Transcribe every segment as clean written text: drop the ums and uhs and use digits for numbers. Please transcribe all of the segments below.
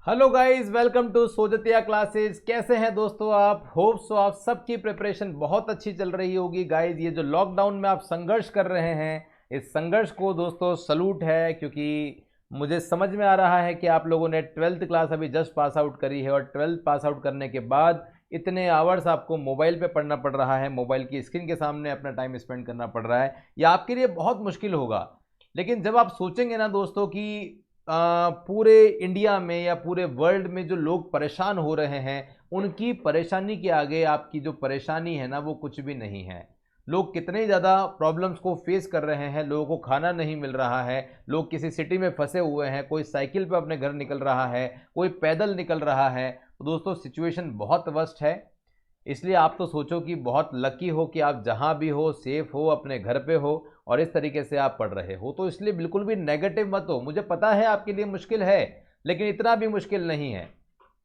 Hello guys, welcome to Sojatiya classes. कैसे हैं दोस्तों आप? होप सो आप सबकी प्रिपरेशन बहुत अच्छी चल रही होगी। गाइस, ये जो लॉकडाउन में आप संघर्ष कर रहे हैं, इस संघर्ष को दोस्तों सलूट है, क्योंकि मुझे समझ में आ रहा है कि आप लोगों ने 12th क्लास अभी जस्ट पास आउट करी है और 12th पास आउट करने के बाद इतने आवर्स आपको मोबाइल पे पढ़ना पड़ रहा है, मोबाइल की स्क्रीन के सामने अपना टाइम स्पेंड करना पड़ रहा है। यह आपके लिए बहुत मुश्किल होगा। लेकिन जब आप सोचेंगे ना दोस्तों कि पूरे इंडिया में या पूरे वर्ल्ड में जो लोग परेशान हो रहे हैं, उनकी परेशानी के आगे आपकी जो परेशानी है ना, वो कुछ भी नहीं है। लोग कितने ज़्यादा प्रॉब्लम्स को फेस कर रहे हैं, लोगों को खाना नहीं मिल रहा है, लोग किसी सिटी में फंसे हुए हैं, कोई साइकिल पे अपने घर निकल रहा है, कोई पैदल निकल रहा है। तो दोस्तों सिचुएशन बहुत वर्स्ट है। इसलिए आप तो सोचो कि बहुत लकी हो कि आप जहाँ भी हो, सेफ हो, अपने घर पे हो और इस तरीके से आप पढ़ रहे हो। तो इसलिए बिल्कुल भी नेगेटिव मत हो। मुझे पता है आपके लिए मुश्किल है, लेकिन इतना भी मुश्किल नहीं है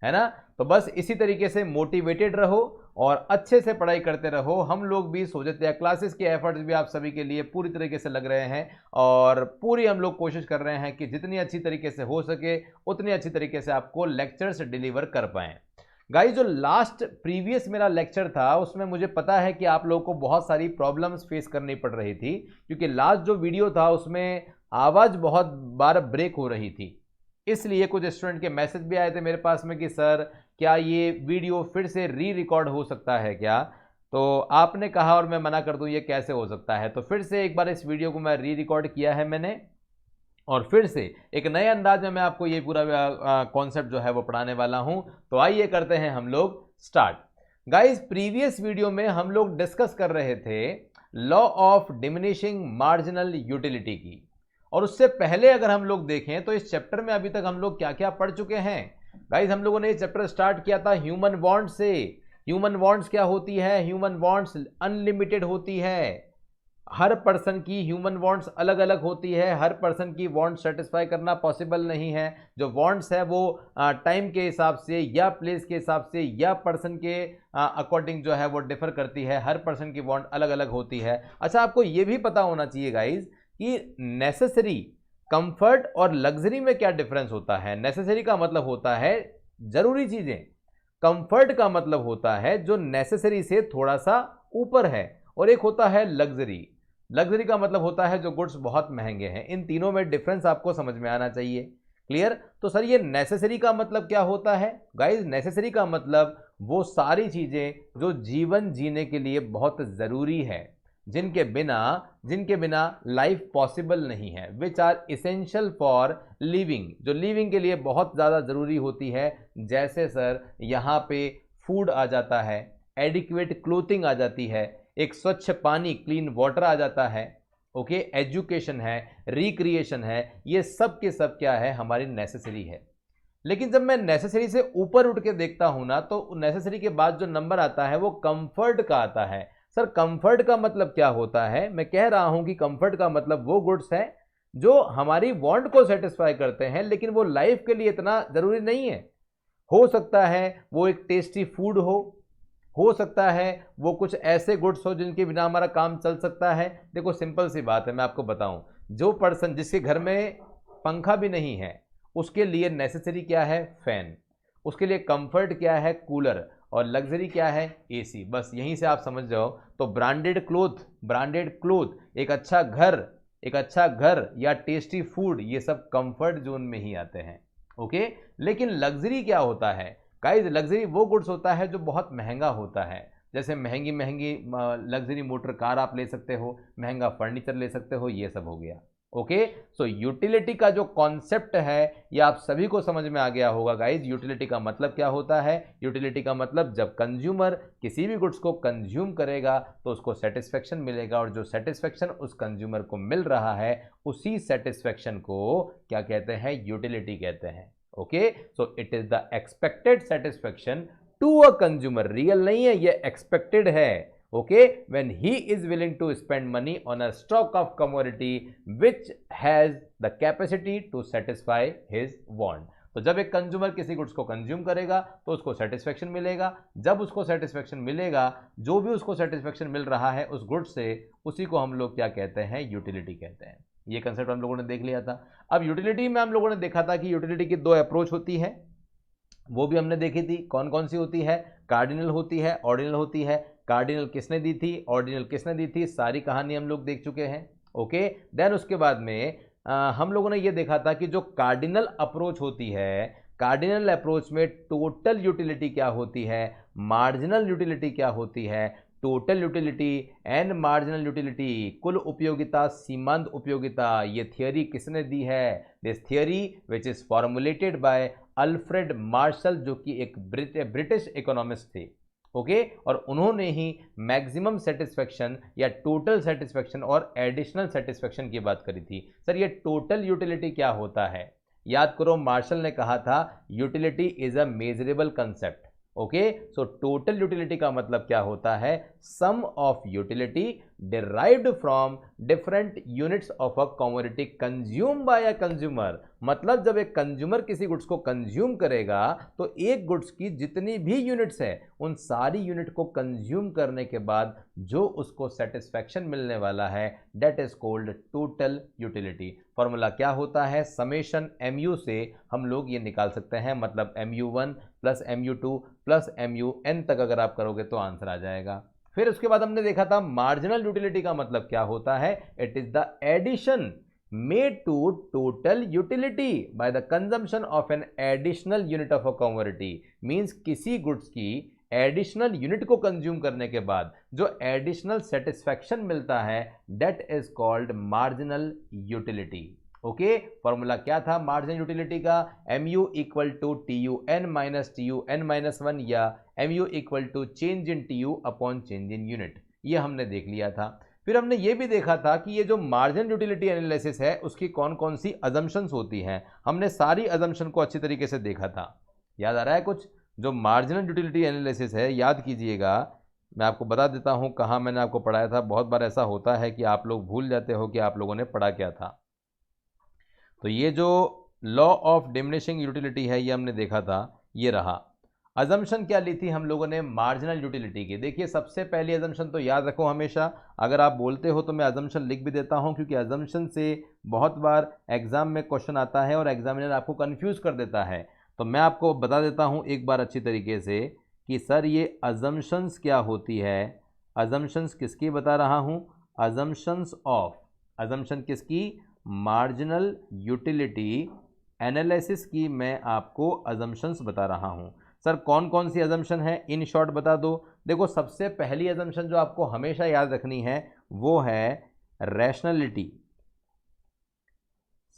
ना? तो बस इसी तरीके से मोटिवेटेड रहो और अच्छे से पढ़ाई करते रहो। हम लोग भी सोचते क्लासेस के एफर्ट्स भी आप सभी के लिए पूरी तरीके से लग रहे हैं और पूरी हम लोग कोशिश कर रहे हैं कि जितनी अच्छी तरीके से हो सके उतनी अच्छी तरीके से आपको लेक्चर्स डिलीवर कर पाएँ। गाइस, जो लास्ट प्रीवियस मेरा लेक्चर था उसमें मुझे पता है कि आप लोगों को बहुत सारी प्रॉब्लम्स फेस करनी पड़ रही थी, क्योंकि लास्ट जो वीडियो था उसमें आवाज़ बहुत बार ब्रेक हो रही थी। इसलिए कुछ स्टूडेंट के मैसेज भी आए थे मेरे पास में कि सर क्या ये वीडियो फिर से री रिकॉर्ड हो सकता है क्या? तो आपने कहा और मैं मना कर दूं ये कैसे हो सकता है। तो फिर से एक बार इस वीडियो को मैं री रिकॉर्ड किया है मैंने, और फिर से एक नए अंदाज में मैं आपको ये पूरा कॉन्सेप्ट जो है वो पढ़ाने वाला हूं। तो आइए करते हैं हम लोग स्टार्ट। गाइस, प्रीवियस वीडियो में हम लोग डिस्कस कर रहे थे law of diminishing marginal utility की, और उससे पहले अगर हम लोग देखें तो इस चैप्टर में अभी तक हम लोग क्या क्या पढ़ चुके हैं। गाइस, हम लोगों ने ये चैप्टर स्टार्ट किया था ह्यूमन वांट्स से। ह्यूमन वांट्स क्या होती है? ह्यूमन वांट्स अनलिमिटेड होती है। हर पर्सन की ह्यूमन वांट्स अलग अलग होती है, हर पर्सन की वांट सेटिस्फाई करना पॉसिबल नहीं है। जो वांट्स है वो टाइम के हिसाब से या प्लेस के हिसाब से या पर्सन के अकॉर्डिंग जो है वो डिफर करती है। हर पर्सन की वांट अलग अलग होती है। अच्छा, आपको ये भी पता होना चाहिए गाइज कि नेसेसरी, कंफर्ट और लग्जरी में क्या डिफरेंस होता है। नेसेसरी का मतलब होता है जरूरी चीजें, कंफर्ट का मतलब होता है जो नेसेसरी से थोड़ा सा ऊपर है, और एक होता है लग्जरी। लग्जरी का मतलब होता है जो गुड्स बहुत महंगे हैं। इन तीनों में डिफरेंस आपको समझ में आना चाहिए। क्लियर? तो सर ये नेसेसरी का मतलब क्या होता है? गाइस, नेसेसरी का मतलब वो सारी चीजें जो जीवन जीने के लिए बहुत जरूरी है, जिनके बिना लाइफ पॉसिबल नहीं है, which are essential for living, जो लिविंग के लिए बहुत ज्यादा जरूरी होती है। जैसे सर यहाँ पे फूड आ जाता है, एडिक्वेट क्लोथिंग आ जाती है, एक स्वच्छ पानी, क्लीन वाटर आ जाता है, ओके, एजुकेशन है, रिक्रिएशन है। ये सब के सब क्या है? हमारी नेसेसरी है। लेकिन जब मैं नेसेसरी से ऊपर उठ के देखता हूं ना, तो नेसेसरी के बाद जो नंबर आता है वो कंफर्ट का आता है। सर कंफर्ट का मतलब क्या होता है? मैं कह रहा हूं कि कंफर्ट का मतलब वो गुड्स है जो हमारी वांट को सेटिस्फाई करते हैं, लेकिन वो लाइफ के लिए इतना जरूरी नहीं है। हो सकता है वो एक टेस्टी फूड हो सकता है वो कुछ ऐसे गुड्स हो जिनके बिना हमारा काम चल सकता है। देखो सिंपल सी बात है, मैं आपको बताऊं, जो पर्सन जिसके घर में पंखा भी नहीं है उसके लिए नेसेसरी क्या है? फैन। उसके लिए कंफर्ट क्या है? कूलर। और लग्जरी क्या है? एसी। बस यहीं से आप समझ जाओ। तो ब्रांडेड क्लोथ, एक अच्छा घर या टेस्टी फूड, ये सब कंफर्ट जोन में ही आते हैं। ओके। लेकिन लग्जरी क्या होता है? गाइस, लग्जरी वो गुड्स होता है जो बहुत महंगा होता है। जैसे महंगी महंगी लग्जरी मोटर कार आप ले सकते हो, महंगा फर्नीचर ले सकते हो, ये सब हो गया। ओके। सो यूटिलिटी का जो कॉन्सेप्ट है ये आप सभी को समझ में आ गया होगा गाइज। यूटिलिटी का मतलब क्या होता है? यूटिलिटी का मतलब जब कंज्यूमर किसी भी गुड्स को कंज्यूम करेगा तो उसको सेटिस्फेक्शन मिलेगा, और जो सेटिस्फेक्शन उस कंज्यूमर को मिल रहा है उसी सेटिस्फेक्शन को क्या कहते हैं? यूटिलिटी कहते हैं। Okay. So it is the expected satisfaction to a consumer. Real नहीं है, ये एक्सपेक्टेड है। Okay, when he is willing to spend money on a stock of commodity which has the capacity to satisfy his want। तो जब एक consumer किसी goods को consume करेगा तो उसको सेटिस्फेक्शन मिलेगा। जब उसको सेटिस्फेक्शन मिलेगा, जो भी उसको सेटिस्फेक्शन मिल रहा है उस गुड्स से, उसी को हम लोग क्या कहते हैं? यूटिलिटी कहते हैं। ये कंसेप्ट हम लोगों ने देख लिया था। अब यूटिलिटी में हम लोगों ने देखा था कि यूटिलिटी की दो अप्रोच होती है। वो भी हमने देखी थी। कौन कौन सी होती है? कार्डिनल होती है, ऑर्डिनल होती है। कार्डिनल किसने दी थी, ऑर्डिनल किसने दी थी, सारी कहानी हम लोग देख चुके हैं। ओके, देन उसके बाद में हम लोगों ने ये देखा था कि जो कार्डिनल अप्रोच होती है, कार्डिनल अप्रोच में टोटल यूटिलिटी क्या होती है, मार्जिनल यूटिलिटी क्या होती है। Total utility and marginal utility, कुल उपयोगिता, सीमांत उपयोगिता, ये थियोरी किसने दी है? This theory which is formulated bye Alfred Marshall, जो कि एक ब्रिटिश इकोनॉमिस्ट थे। ओके, और उन्होंने ही मैक्सिमम सेटिस्फेक्शन या टोटल सेटिस्फेक्शन और एडिशनल सेटिस्फेक्शन की बात करी थी। सर ये टोटल यूटिलिटी क्या होता है? याद करो, मार्शल ने कहा था utility is a measurable concept. Okay, so total utility का मतलब क्या होता है? Sum of utility derived from different units of a commodity consume by a consumer. मतलब जब एक कंज्यूमर किसी गुड्स को कंज्यूम करेगा तो एक गुड्स की जितनी भी यूनिट्स है उन सारी यूनिट को कंज्यूम करने के बाद जो उसको सेटिस्फैक्शन मिलने वाला है, that is called total utility. Formula क्या होता है? समेशन mu से हम लोग ये निकाल सकते हैं, मतलब mu1 plus mu2 plus mun तक अगर आप करोगे तो आंसर आ जाएगा। फिर उसके बाद हमने देखा था मार्जिनल यूटिलिटी का मतलब क्या होता है? It is the addition made to total utility by the consumption of an additional unit of a commodity। Means किसी गुड्स की एडिशनल यूनिट को कंज्यूम करने के बाद जो एडिशनल सेटिस्फैक्शन मिलता है, that is called marginal utility. Okay, formula क्या था मार्जिनल यूटिलिटी का? mu equal to TUN minus TUN minus 1 या mu equal to change in TU upon change in unit. ये हमने देख लिया था। फिर हमने ये भी देखा था कि ये जो मार्जिनल यूटिलिटी एनालिसिस है उसकी कौन कौन सी अजम्पशंस होती हैं। हमने सारी अजम्पशन को अच्छी तरीके से देखा था। याद आ रहा है कुछ? जो मार्जिनल यूटिलिटी एनालिसिस है, याद कीजिएगा, मैं आपको बता देता हूं कहाँ मैंने आपको पढ़ाया था। बहुत बार ऐसा होता है कि आप लोग भूल जाते हो कि आप लोगों ने पढ़ा क्या था। तो ये जो लॉ ऑफ डिमिनिशिंग यूटिलिटी है ये हमने देखा था, ये रहा। अजम्पशन क्या ली थी हम लोगों ने मार्जिनल यूटिलिटी की? देखिए, सबसे पहली अजम्पशन तो याद रखो हमेशा, अगर आप बोलते हो तो मैं अजम्पशन लिख भी देता हूं, क्योंकि अजम्पशन से बहुत बार एग्जाम में क्वेश्चन आता है और एग्जामिनर आपको कंफ्यूज कर देता है। तो मैं आपको बता देता हूं एक बार अच्छी तरीके से कि सर ये अजम्पशंस क्या होती है। अजम्पशंस किसकी बता रहा हूं? अजम्पशंस ऑफ, अजम्पशन किसकी? मार्जिनल यूटिलिटी एनालिसिस की मैं आपको अजम्पशंस बता रहा हूं। सर कौन कौन सी अजम्पशन है, इन शॉर्ट बता दो। देखो, सबसे पहली अजम्पशन जो आपको हमेशा याद रखनी है वो है रैशनैलिटी।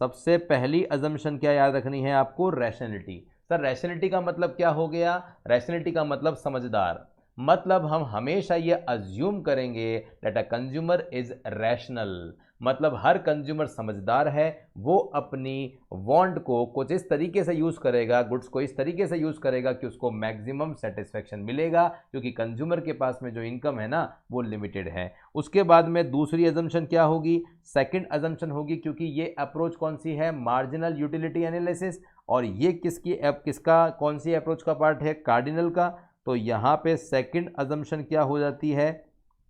सबसे पहली अजम्पशन क्या याद रखनी है आपको? रैशनैलिटी। सर रैशनैलिटी का मतलब क्या हो गया? रैशनैलिटी का मतलब समझदार। मतलब हम हमेशा ये अज्यूम करेंगे that a consumer is rational, मतलब हर कंज्यूमर समझदार है। वो अपनी वांट को कुछ इस तरीके से यूज करेगा, गुड्स को इस तरीके से यूज करेगा कि उसको मैक्सिमम सेटिस्फेक्शन मिलेगा, क्योंकि कंज्यूमर के पास में जो इनकम है ना वो लिमिटेड है। उसके बाद में दूसरी अजम्पशन क्या होगी? सेकंड अजम्पशन होगी, क्योंकि ये अप्रोच कौन सी है? Marginal utility analysis. और ये किसका कौन सी अप्रोच का पार्ट है? कार्डिनल का। तो यहां पे सेकंड अजम्पशन क्या हो जाती है?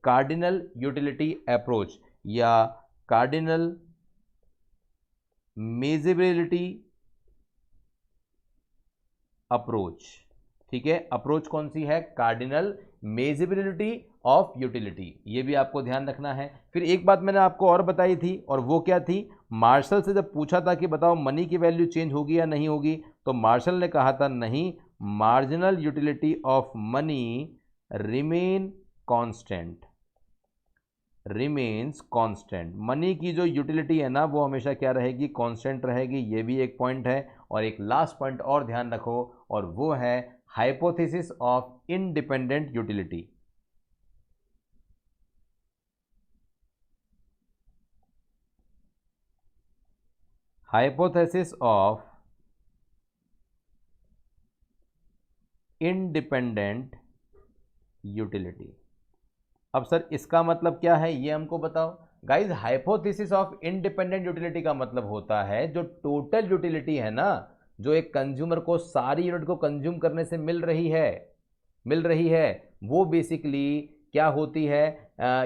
कार्डिनल यूटिलिटी अप्रोच या कार्डिनल मेजरेबिलिटी अप्रोच। ठीक है, अप्रोच कौन सी है? Cardinal measurability of utility. ये भी आपको ध्यान रखना है। फिर एक बात मैंने आपको और बताई थी, और वो क्या थी? मार्शल से जब पूछा था कि बताओ मनी की वैल्यू चेंज होगी या नहीं होगी, तो मार्शल ने कहा था नहीं, marginal utility of money remain constant, remains constant. Money की जो यूटिलिटी है ना वो हमेशा क्या रहेगी? कांस्टेंट रहेगी। ये भी एक पॉइंट है। और एक लास्ट पॉइंट और ध्यान रखो, और वो है hypothesis of independent utility. Hypothesis of independent utility. अब सर इसका मतलब क्या है ये हमको बताओ। Guys, hypothesis of independent utility का मतलब होता है जो टोटल यूटिलिटी है ना, जो एक कंज्यूमर को सारी यूनिट को कंज्यूम करने से मिल रही है, वो बेसिकली क्या होती है?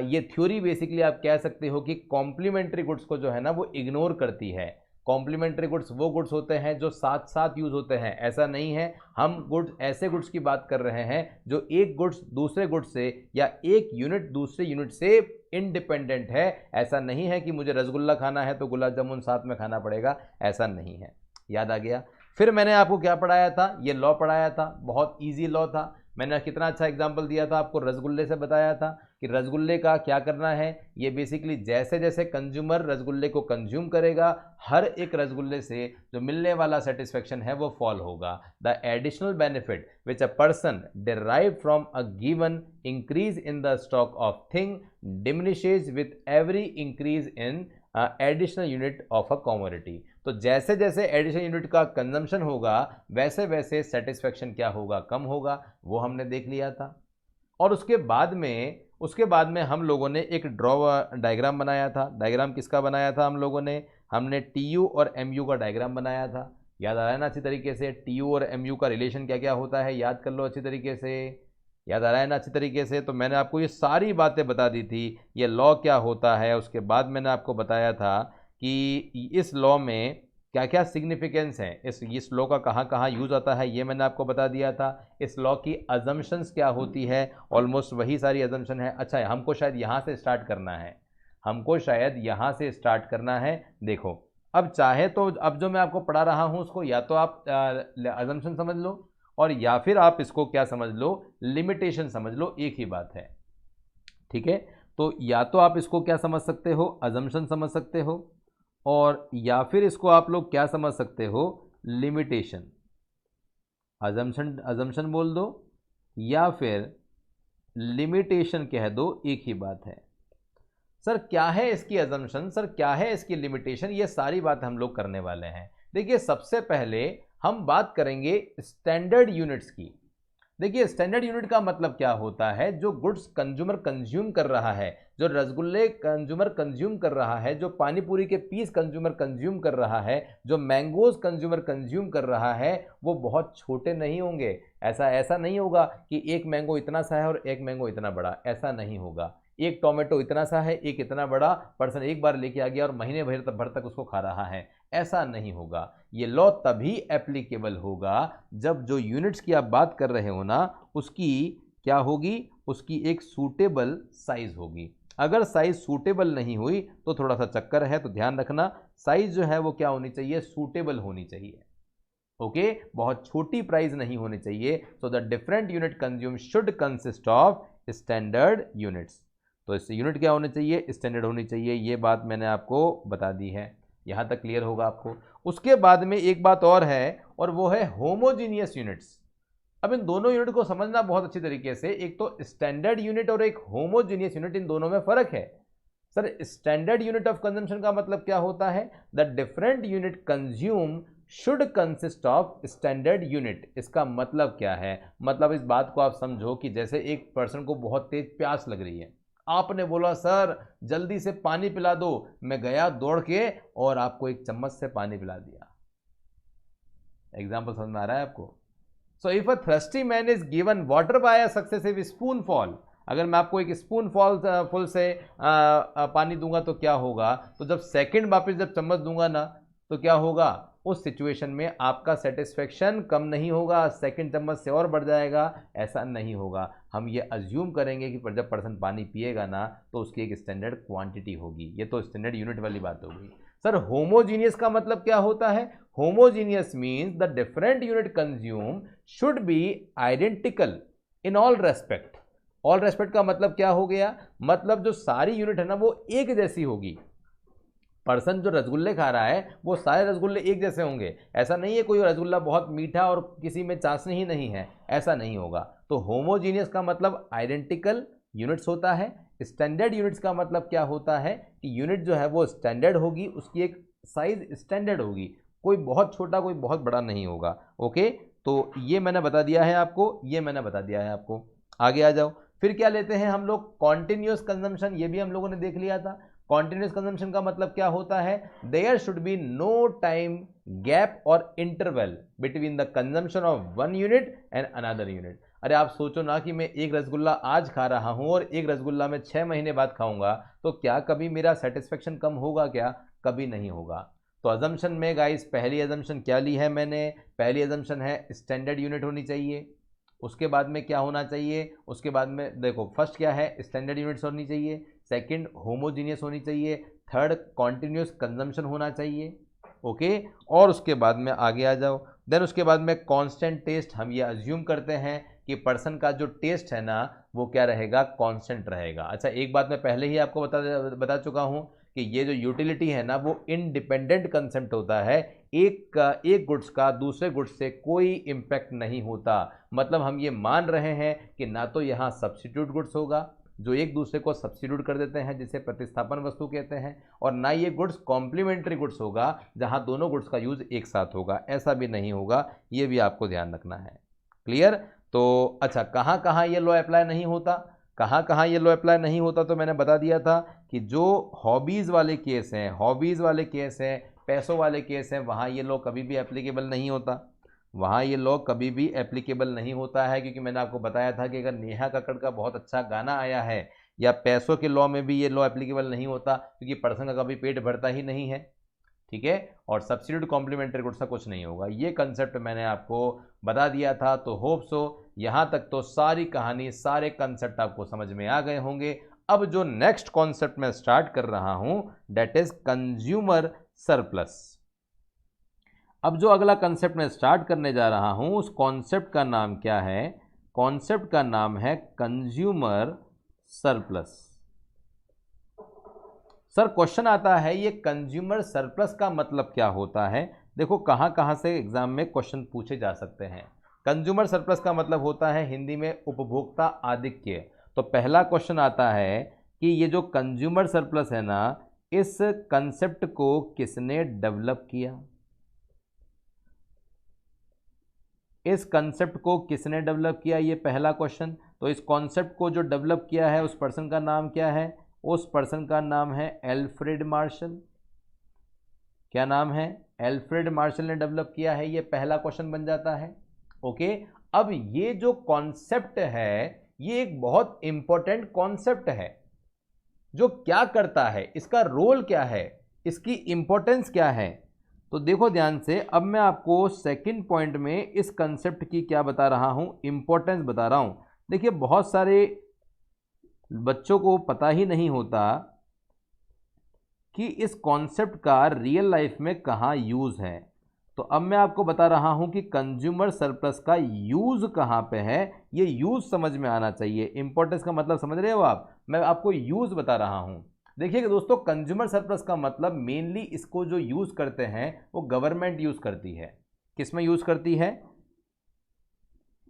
ये थ्योरी बेसिकली आप कह सकते हो कि कॉम्प्लीमेंट्री गुड्स को जो है ना वो इग्नोर करती है। कॉम्प्लीमेंट्री गुड्स वो गुड्स होते हैं जो साथ साथ यूज होते हैं, ऐसा नहीं है। हम गुड्स ऐसे गुड्स की बात कर रहे हैं जो एक गुड्स दूसरे गुड्स से या एक यूनिट दूसरे यूनिट से इंडिपेंडेंट है। ऐसा नहीं है कि मुझे रसगुल्ला खाना है तो गुलाब जामुन साथ में खाना पड़ेगा, ऐसा नहीं है। याद आ गया। फिर मैंने आपको क्या पढ़ाया था, ये लॉ पढ़ाया था, बहुत ईजी लॉ था। मैंने कितना अच्छा एग्जाम्पल दिया था आपको, रसगुल्ले से बताया था कि रसगुल्ले का क्या करना है। ये बेसिकली जैसे जैसे कंज्यूमर रसगुल्ले को कंज्यूम करेगा, हर एक रसगुल्ले से जो मिलने वाला सेटिस्फेक्शन है वो फॉल होगा। The additional benefit which a person derive from a given increase in the stock of thing diminishes with every increase in additional unit of a commodity. तो जैसे जैसे एडिशनल यूनिट का कंजम्पशन होगा वैसे वैसे सेटिस्फेक्शन क्या होगा, कम होगा, वो हमने देख लिया था। और उसके बाद में हम लोगों ने एक ड्रॉ डायग्राम बनाया था। डायग्राम किसका बनाया था हम लोगों ने? हमने टीयू और एमयू का डायग्राम बनाया था। याद आया ना अच्छी तरीके से? टीयू और एमयू का रिलेशन क्या क्या होता है, याद कर लो अच्छी तरीके से। याद आ रहा है ना अच्छी तरीके से? तो मैंने आपको ये सारी बातें बता दी थी, ये लॉ क्या होता है। उसके बाद मैंने आपको बताया था कि इस लॉ में क्या क्या सिग्निफिकेंस है, इस लॉ का कहाँ कहाँ यूज़ आता है, ये मैंने आपको बता दिया था। इस लॉ की अजम्पशंस क्या होती है, ऑलमोस्ट वही सारी अजम्पशन है। अच्छा, हमको शायद यहाँ से स्टार्ट करना है, देखो अब चाहे तो अब जो मैं आपको पढ़ा रहा हूँ उसको या तो आप अजम्पशन समझ लो और या फिर आप इसको क्या समझ लो, लिमिटेशन समझ लो, एक ही बात है। ठीक है, तो या तो आप इसको क्या समझ सकते हो, अजम्पशन समझ सकते हो, और या फिर इसको आप लोग क्या समझ सकते हो, लिमिटेशन। अजम्पशन बोल दो या फिर लिमिटेशन कह दो, एक ही बात है। सर क्या है इसकी अजम्पशन, सर क्या है इसकी लिमिटेशन, ये सारी बात हम लोग करने वाले हैं। देखिए सबसे पहले हम बात करेंगे स्टैंडर्ड यूनिट्स की। देखिए स्टैंडर्ड यूनिट का मतलब क्या होता है, जो गुड्स कंज्यूमर कंज्यूम कर रहा है, जो रसगुल्ले कंज्यूमर कंज्यूम कर रहा है, जो पानी पूरी के पीस कंज्यूमर कंज्यूम कर रहा है, जो मैंगोज कंज्यूमर कंज्यूम कर रहा है, वो बहुत छोटे नहीं होंगे। ऐसा नहीं होगा कि एक मैंगो इतना सा है और एक मैंगो इतना बड़ा, ऐसा नहीं होगा। एक टोमेटो इतना सा है, एक इतना बड़ा, पर्सन एक बार लेके आ गया और महीने भर तक उसको खा रहा है, ऐसा नहीं होगा। ये लॉ तभी एप्लीकेबल होगा जब जो यूनिट्स की आप बात कर रहे हो ना, उसकी क्या होगी, उसकी एक सूटेबल साइज होगी। अगर साइज सूटेबल नहीं हुई तो थोड़ा सा चक्कर है, तो ध्यान रखना साइज जो है वो क्या होनी चाहिए, सूटेबल होनी चाहिए। ओके, बहुत छोटी प्राइस नहीं होनी चाहिए। So the different unit consume should consist of standard units. तो इससे यूनिट क्या होनी चाहिए, स्टैंडर्ड होनी चाहिए। ये बात मैंने आपको बता दी है, यहाँ तक क्लियर होगा आपको। उसके बाद में एक बात और है, और वो है होमोजीनियस यूनिट्स। अब इन दोनों यूनिट को समझना बहुत अच्छी तरीके से। एक तो स्टैंडर्ड यूनिट और एक होमोजीनियस यूनिट, इन दोनों में फर्क है। Sir standard unit of consumption का मतलब क्या होता है, the different unit consume should consist of standard unit. इसका मतलब क्या है, मतलब इस बात को आप समझो कि जैसे एक पर्सन को बहुत तेज प्यास लग रही है, आपने बोला सर जल्दी से पानी पिला दो, मैं गया दौड़ के और आपको एक चम्मच से पानी पिला दिया। एग्जाम्पल समझ में आ रहा है आपको? So if a thirsty man is given water bye a successive spoon fall, अगर मैं आपको एक स्पून फुल से पानी दूंगा तो क्या होगा, तो जब सेकंड वापस जब चम्मच दूंगा ना तो क्या होगा, उस सिचुएशन में आपका सेटिस्फेक्शन कम नहीं होगा, सेकंड चम्मच से और बढ़ जाएगा, ऐसा नहीं होगा। हम ये अज्यूम करेंगे कि जब पर्सन पानी पिएगा ना तो उसकी एक स्टैंडर्ड क्वांटिटी होगी। ये तो स्टैंडर्ड यूनिट वाली बात हो गई। सर होमोजीनियस का मतलब क्या होता है, homogeneous means the different unit consume should be identical in all respect. All respect का मतलब क्या हो गया, मतलब जो सारी यूनिट है ना वो एक जैसी होगी। पर्सन जो रसगुल्ले खा रहा है वो सारे रसगुल्ले एक जैसे होंगे, ऐसा नहीं है कोई रसगुल्ला बहुत मीठा और किसी में चाशनी ही नहीं है, ऐसा नहीं होगा। तो होमोजीनियस का मतलब आइडेंटिकल यूनिट्स होता है। स्टैंडर्ड यूनिट्स का मतलब क्या होता है कि यूनिट जो है वो स्टैंडर्ड होगी, उसकी एक साइज स्टैंडर्ड होगी, कोई बहुत छोटा कोई बहुत बड़ा नहीं होगा। ओके, तो ये मैंने बता दिया है आपको, ये मैंने बता दिया है आपको। आगे आ जाओ, फिर क्या लेते हैं हम लोग, कॉन्टिन्यूस कंजम्पशन। ये भी हम लोगों ने देख लिया था। कॉन्टिन्यूस कंजम्पशन का मतलब क्या होता है, there should be no time gap और interval between the consumption of one unit and another unit. अरे आप सोचो ना कि मैं एक रसगुल्ला आज खा रहा हूं और एक रसगुल्ला मैं 6 महीने बाद खाऊंगा, तो क्या कभी मेरा सेटिस्फेक्शन कम होगा क्या, कभी नहीं होगा। तो अजम्पशन में गाइस पहली अजम्पशन क्या ली है मैंने, पहली अजम्पशन है स्टैंडर्ड यूनिट होनी चाहिए। उसके बाद में क्या होना चाहिए, उसके बाद में देखो फर्स्ट क्या है, स्टैंडर्ड यूनिट्स होनी चाहिए, सेकंड होमोजीनियस होनी चाहिए, थर्ड कॉन्टिन्यूस कंजम्पशन होना चाहिए। ओके, और उसके बाद में आगे आ जाओ। देन उसके बाद में कांस्टेंट टेस्ट, हम ये अज्यूम करते हैं कि पर्सन का जो टेस्ट है ना वो क्या रहेगा, कांस्टेंट रहेगा। अच्छा, एक बात मैं पहले ही आपको बता चुका हूं कि ये जो यूटिलिटी है ना वो इंडिपेंडेंट कंसेप्ट होता है, एक गुड्स का दूसरे गुड्स से कोई इंपैक्ट नहीं होता। मतलब हम ये मान रहे हैं कि ना तो यहाँ सब्स्टिट्यूट गुड्स होगा जो एक दूसरे को सब्स्टिट्यूट कर देते हैं जिसे प्रतिस्थापन वस्तु कहते हैं, और ना ये गुड्स कॉम्प्लीमेंट्री गुड्स होगा जहां दोनों गुड्स का यूज एक साथ होगा, ऐसा भी नहीं होगा, ये भी आपको ध्यान रखना है। क्लियर? तो अच्छा, कहाँ कहाँ ये लॉ अप्लाई नहीं होता, कहाँ कहाँ ये लॉ अप्लाई नहीं होता, तो मैंने बता दिया था कि जो हॉबीज़ वाले केस हैं, हॉबीज़ वाले केस हैं, पैसों वाले केस हैं, वहाँ ये लॉ कभी भी एप्लीकेबल नहीं होता, वहाँ ये लॉ कभी भी एप्लीकेबल नहीं होता है। क्योंकि मैंने आपको बताया था कि अगर नेहा कक्कड़ का बहुत अच्छा गाना आया है या पैसों के लॉ में भी ये लॉ एप्लीकेबल नहीं होता, क्योंकि पर्सन का कभी पेट भरता ही नहीं है। ठीक है, और सब्सिट्यूट कॉम्प्लीमेंट्री गुड्स का कुछ नहीं होगा, ये कंसेप्ट मैंने आपको बता दिया था। तो होप सो यहाँ तक तो सारी कहानी, सारे कंसेप्ट आपको समझ में आ गए होंगे। अब जो नेक्स्ट कॉन्सेप्ट मैं स्टार्ट कर रहा हूं दैट इज कंज्यूमर सरप्लस। अब जो अगला कंसेप्ट मैं स्टार्ट करने जा रहा हूं उस कॉन्सेप्ट का नाम क्या है, कॉन्सेप्ट का नाम है कंज्यूमर सरप्लस। सर क्वेश्चन आता है ये कंज्यूमर सरप्लस का मतलब क्या होता है। देखो कहां कहां से एग्जाम में क्वेश्चन पूछे जा सकते हैं। कंज्यूमर सरप्लस का मतलब होता है हिंदी में उपभोक्ता आधिक्य। तो पहला क्वेश्चन आता है कि ये जो कंज्यूमर सरप्लस है ना, इस कंसेप्ट को किसने डेवलप किया, इस कंसेप्ट को किसने डेवलप किया, ये पहला क्वेश्चन। तो इस कॉन्सेप्ट को जो डेवलप किया है उस पर्सन का नाम क्या है, उस पर्सन का नाम है एल्फ्रेड मार्शल। क्या नाम है, एल्फ्रेड मार्शल ने डेवलप किया है, ये पहला क्वेश्चन बन जाता है। ओके, अब ये जो कॉन्सेप्ट है ये एक बहुत इंपॉर्टेंट कॉन्सेप्ट है जो क्या करता है, इसका रोल क्या है, इसकी इंपॉर्टेंस क्या है। तो देखो ध्यान से, अब मैं आपको सेकंड पॉइंट में इस कंसेप्ट की क्या बता रहा हूं, इंपॉर्टेंस बता रहा हूं। देखिए बहुत सारे बच्चों को पता ही नहीं होता कि इस कॉन्सेप्ट का रियल लाइफ में कहाँ यूज़ है। तो अब मैं आपको बता रहा हूं कि कंज्यूमर सरप्लस का यूज़ कहाँ पे है, ये यूज़ समझ में आना चाहिए। इंपॉर्टेंस का मतलब समझ रहे हो आप, मैं आपको यूज़ बता रहा हूं। देखिए दोस्तों, कंज्यूमर सरप्लस का मतलब मेनली इसको जो यूज़ करते हैं वो गवर्नमेंट यूज़ करती है। किस में यूज़ करती है,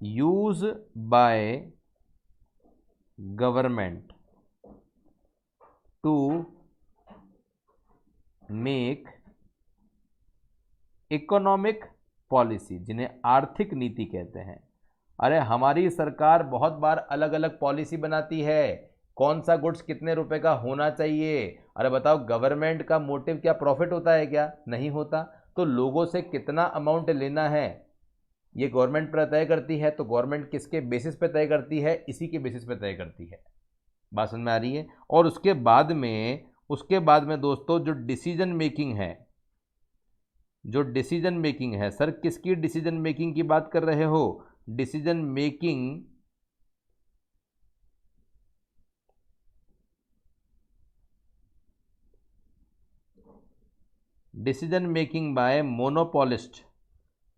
use by government to make economic policy, जिन्हें आर्थिक नीति कहते हैं। अरे हमारी सरकार बहुत बार अलग अलग पॉलिसी बनाती है, कौन सा गुड्स कितने रुपए का होना चाहिए। अरे बताओ, गवर्नमेंट का मोटिव क्या प्रॉफिट होता है क्या, नहीं होता। तो लोगों से कितना अमाउंट लेना है ये गवर्नमेंट पर तय करती है। तो गवर्नमेंट किसके बेसिस पे तय करती है, इसी के बेसिस पे तय करती है। बात समझ में आ रही है। और उसके बाद में दोस्तों जो डिसीजन मेकिंग है, जो डिसीजन मेकिंग है, सर किसकी डिसीजन मेकिंग की बात कर रहे हो, decision making by monopolist.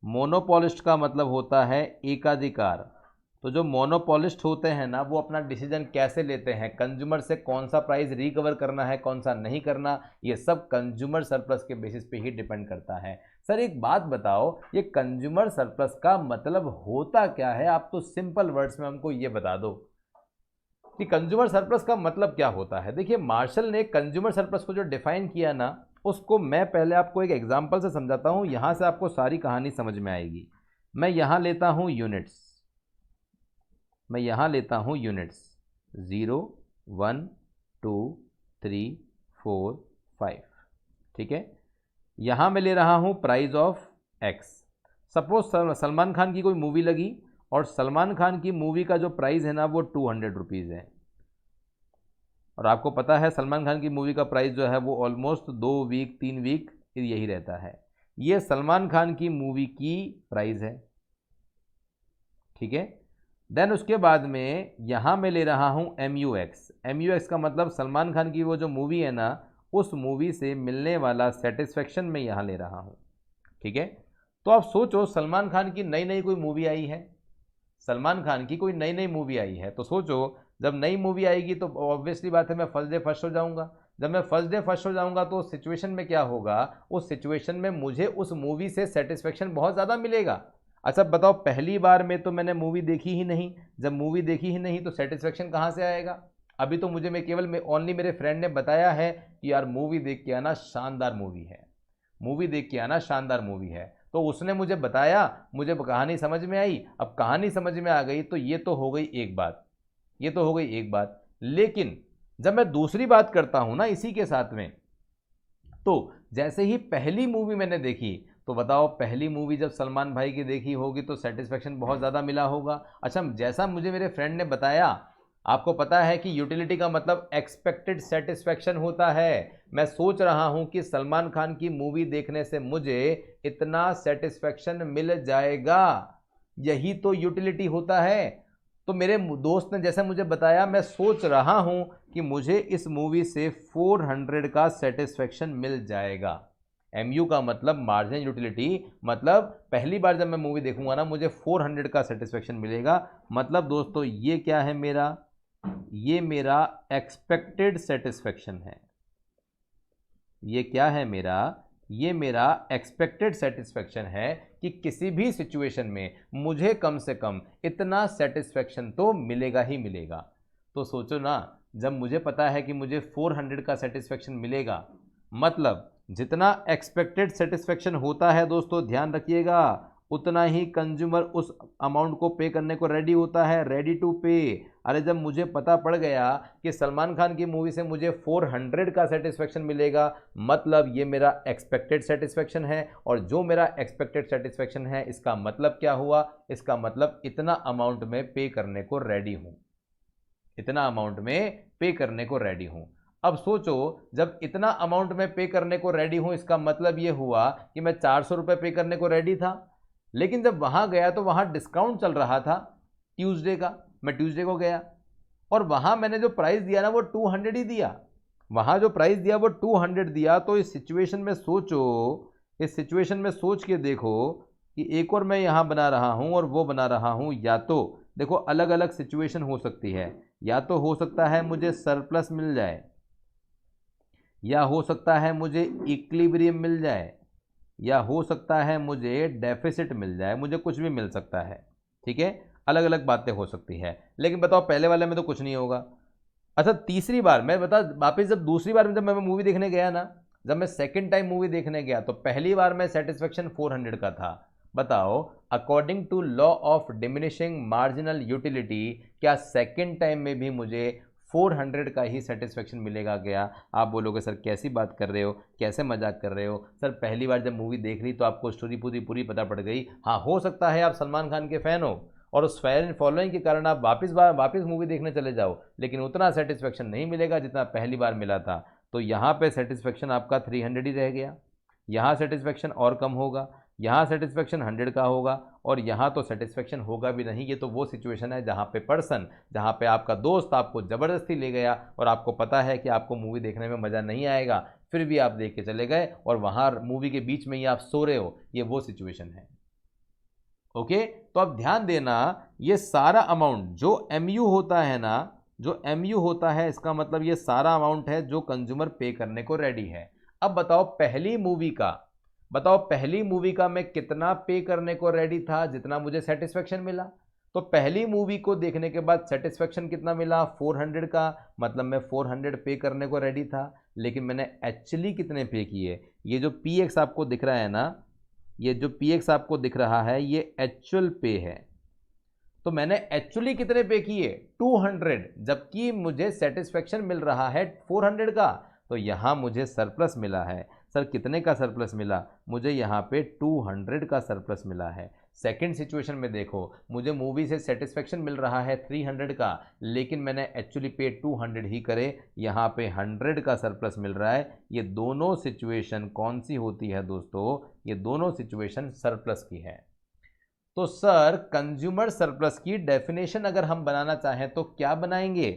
Monopolist का मतलब होता है एकाधिकार। तो जो मोनोपोलिस्ट होते हैं ना, वो अपना डिसीजन कैसे लेते हैं, कंज्यूमर से कौन सा प्राइस रिकवर करना है, कौन सा नहीं करना, ये सब कंज्यूमर सरप्लस के बेसिस पे ही डिपेंड करता है। सर एक बात बताओ, ये कंज्यूमर सरप्लस का मतलब होता क्या है, आप तो सिंपल वर्ड्स में हमको ये बता दो कि कंज्यूमर सरप्लस का मतलब क्या होता है। देखिए मार्शल ने कंज्यूमर सरप्लस को जो डिफाइन किया ना, उसको मैं पहले आपको एक एग्जांपल से समझाता हूं, यहां से आपको सारी कहानी समझ में आएगी। मैं यहां लेता हूं यूनिट्स, 0, 1, 2, 3, 4, 5, ठीक है। यहां मैं ले रहा हूं price of x. Suppose Salman Khan की कोई मूवी लगी और सलमान खान की मूवी का जो प्राइस है ना वो 200 रुपीज़ है। और आपको पता है सलमान खान की मूवी का प्राइस जो है वो ऑलमोस्ट 2 वीक 3 वीक यही रहता है। ये सलमान खान की मूवी की प्राइस है, ठीक है। देन उसके बाद में यहाँ मैं ले रहा हूँ MUX। MUX का मतलब सलमान खान की वो जो मूवी है ना, उस मूवी से मिलने वाला सेटिस्फेक्शन मैं यहाँ ले रहा हूँ, ठीक है। तो आप सोचो, सलमान खान की नई नई कोई मूवी आई है, सलमान खान की कोई नई नई मूवी आई है, तो सोचो जब नई मूवी आएगी तो ऑब्वियसली बात है मैं फर्स्ट डे फर्स्ट हो जाऊंगा। जब मैं फर्स्ट डे फर्स्ट हो जाऊंगा तो उस सिचुएशन में क्या होगा, उस सिचुएशन में मुझे उस मूवी से सेटिस्फेक्शन बहुत ज़्यादा मिलेगा। अच्छा बताओ, पहली बार में तो मैंने मूवी देखी ही नहीं, जब मूवी देखी ही नहीं तो सेटिस्फेक्शन कहाँ से आएगा। अभी तो मुझे मैं केवल ओनली मेरे फ्रेंड ने बताया है कि यार मूवी देख के आना, शानदार मूवी है, मूवी देख के आना, शानदार मूवी है। तो उसने मुझे बताया, मुझे कहानी समझ में आई। अब कहानी समझ में आ गई तो ये तो हो गई एक बात, ये तो हो गई एक बात। लेकिन जब मैं दूसरी बात करता हूं ना इसी के साथ में, तो जैसे ही पहली मूवी मैंने देखी, तो बताओ पहली मूवी जब सलमान भाई की देखी होगी तो सेटिस्फेक्शन बहुत ज़्यादा मिला होगा। अच्छा, जैसा मुझे मेरे फ्रेंड ने बताया, आपको पता है कि यूटिलिटी का मतलब एक्सपेक्टेड सेटिस्फेक्शन होता है। मैं सोच रहा हूं कि सलमान खान की मूवी देखने से मुझे इतना सेटिस्फेक्शन मिल जाएगा, यही तो यूटिलिटी होता है। तो मेरे दोस्त ने जैसे मुझे बताया, मैं सोच रहा हूं कि मुझे इस मूवी से 400 का सेटिस्फेक्शन मिल जाएगा। MU का मतलब मार्जिन यूटिलिटी, मतलब पहली बार जब मैं मूवी देखूंगा ना मुझे 400 का सेटिस्फेक्शन मिलेगा। मतलब दोस्तों ये क्या है मेरा, ये मेरा एक्सपेक्टेड सेटिस्फेक्शन है। ये क्या है मेरा, ये मेरा एक्सपेक्टेड सेटिस्फेक्शन है कि किसी भी सिचुएशन में मुझे कम से कम इतना सेटिस्फेक्शन तो मिलेगा ही मिलेगा। तो सोचो ना, जब मुझे पता है कि मुझे 400 का सेटिस्फेक्शन मिलेगा, मतलब जितना एक्सपेक्टेड सेटिस्फेक्शन होता है दोस्तों, ध्यान रखिएगा, उतना ही कंज्यूमर उस अमाउंट को पे करने को रेडी होता है, रेडी टू पे। अरे जब मुझे पता पड़ गया कि सलमान खान की मूवी से मुझे 400 का सेटिस्फेक्शन मिलेगा, मतलब ये मेरा एक्सपेक्टेड सेटिस्फेक्शन है। और जो मेरा एक्सपेक्टेड सेटिस्फेक्शन है, इसका मतलब क्या हुआ, इसका मतलब इतना अमाउंट में पे करने को रेडी हूं, इतना अमाउंट में पे करने को रेडी हूं। अब सोचो, जब इतना अमाउंट में पे करने को रेडी हूं, इसका मतलब ये हुआ कि मैं 400 रुपये पे करने को रेडी था, लेकिन जब वहां गया तो वहां डिस्काउंट चल रहा था ट्यूसडे का। मैं ट्यूसडे को गया और वहां मैंने जो प्राइस दिया ना वो 200 ही दिया, वहां जो प्राइस दिया वो 200 दिया। तो इस सिचुएशन में सोचो, इस सिचुएशन में सोच के देखो कि एक और मैं यहां बना रहा हूं और वो बना रहा हूं, या तो देखो अलग अलग सिचुएशन हो सकती है, या तो हो सकता है मुझे सरप्लस मिल जाए, या हो सकता है मुझे इक्विलिब्रियम मिल जाए, या हो सकता है मुझे डेफिसिट मिल जाए, मुझे कुछ भी मिल सकता है, ठीक है, अलग अलग बातें हो सकती है। लेकिन बताओ पहले वाले में तो कुछ नहीं होगा। अच्छा तीसरी बार मैं बता वापस, जब दूसरी बार जब मैं मूवी देखने गया ना, जब मैं सेकंड टाइम मूवी देखने गया तो पहली बार में सेटिस्फेक्शन 400 का था। बताओ according to law of diminishing marginal utility, क्या सेकंड टाइम में भी मुझे 400 का ही सेटिस्फेक्शन मिलेगा क्या? आप बोलोगे सर कैसी बात कर रहे हो, कैसे मजाक कर रहे हो सर, पहली बार जब मूवी देख ली तो आपको स्टोरी पूरी पूरी पता पड़ गई। हाँ हो सकता है आप सलमान खान के फ़ैन हो और उस फैन फॉलोइंग के कारण आप वापस मूवी देखने चले जाओ, लेकिन उतना सेटिस्फेक्शन नहीं मिलेगा जितना पहली बार मिला था। तो यहाँ पे सेटिस्फेक्शन आपका 300 ही रह गया, यहाँ सेटिस्फेक्शन और कम होगा, यहाँ सेटिस्फेक्शन 100 का होगा, और यहाँ तो सेटिस्फेक्शन होगा भी नहीं। ये तो वो सिचुएशन है जहाँ पे पर्सन, जहाँ पे आपका दोस्त आपको ज़बरदस्ती ले गया और आपको पता है कि आपको मूवी देखने में मज़ा नहीं आएगा, फिर भी आप देख के चले गए और वहाँ मूवी के बीच में ही आप सो रहे हो, ये वो सिचुएशन है। ओके, तो अब ध्यान देना, ये सारा अमाउंट जो MU होता है ना, जो MU होता है, इसका मतलब ये सारा अमाउंट है जो कंज्यूमर पे करने को रेडी है। अब बताओ पहली मूवी का, बताओ पहली मूवी का मैं कितना पे करने को रेडी था जितना मुझे सेटिस्फेक्शन मिला। तो पहली मूवी को देखने के बाद सेटिस्फेक्शन कितना मिला, 400 का, मतलब मैं 400 पे करने को रेडी था। लेकिन मैंने एक्चुअली कितने पे किए, ये जो PX आपको दिख रहा है ना, ये जो PX आपको दिख रहा है ये एक्चुअल पे है। तो मैंने एक्चुअली कितने पे किए, 200, जबकि मुझे सेटिस्फेक्शन मिल रहा है 400 का। तो यहाँ मुझे सरप्लस मिला है। सर कितने का सरप्लस मिला, मुझे यहाँ पे 200 का सरप्लस मिला है। सेकंड सिचुएशन में देखो, मुझे मूवी से सेटिस्फेक्शन मिल रहा है 300 का, लेकिन मैंने एक्चुअली पे 200 ही करे, यहाँ पे 100 का सरप्लस मिल रहा है। ये दोनों सिचुएशन कौन सी होती है दोस्तों? ये दोनों सिचुएशन सरप्लस की है। तो सर कंज्यूमर सरप्लस की डेफिनेशन अगर हम बनाना चाहें तो क्या बनाएंगे?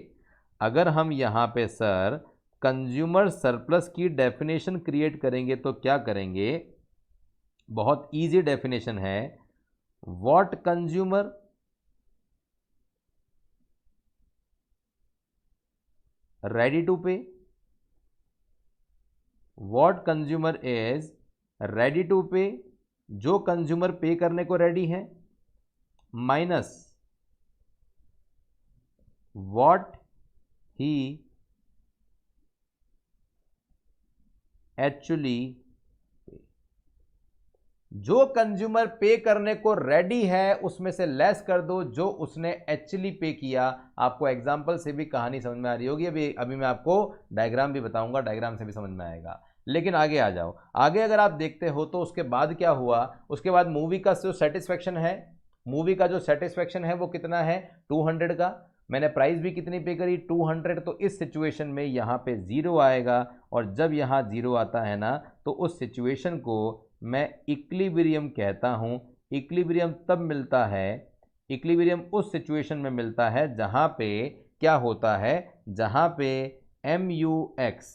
अगर हम यहाँ पे सर कंज्यूमर सरप्लस की डेफिनेशन क्रिएट करेंगे तो क्या करेंगे? बहुत इजी डेफिनेशन है। What consumer ready to pay, what consumer is ready to pay, जो कंज्यूमर पे करने को रेडी है, माइनस व्हाट ही एक्चुअली, जो कंज्यूमर पे करने को रेडी है उसमें से लेस कर दो जो उसने एक्चुअली पे किया। आपको एग्जांपल से भी कहानी समझ में आ रही होगी। अभी मैं आपको डायग्राम भी बताऊंगा, डायग्राम से भी समझ में आएगा। लेकिन आगे आ जाओ। आगे अगर आप देखते हो तो उसके बाद क्या हुआ? उसके बाद मूवी का जो सेटिस्फेक्शन है, मूवी का जो सेटिस्फेक्शन है वो कितना है? 200 का। मैंने प्राइस भी कितनी पे करी? 200। तो इस सिचुएशन में यहाँ पे 0 आएगा, और जब यहाँ 0 आता है ना तो उस सिचुएशन को मैं इक्विलिब्रियम कहता हूँ। इक्विलिब्रियम तब मिलता है, इक्विलिब्रियम उस सिचुएशन में मिलता है जहाँ पे क्या होता है, जहाँ पे MUX,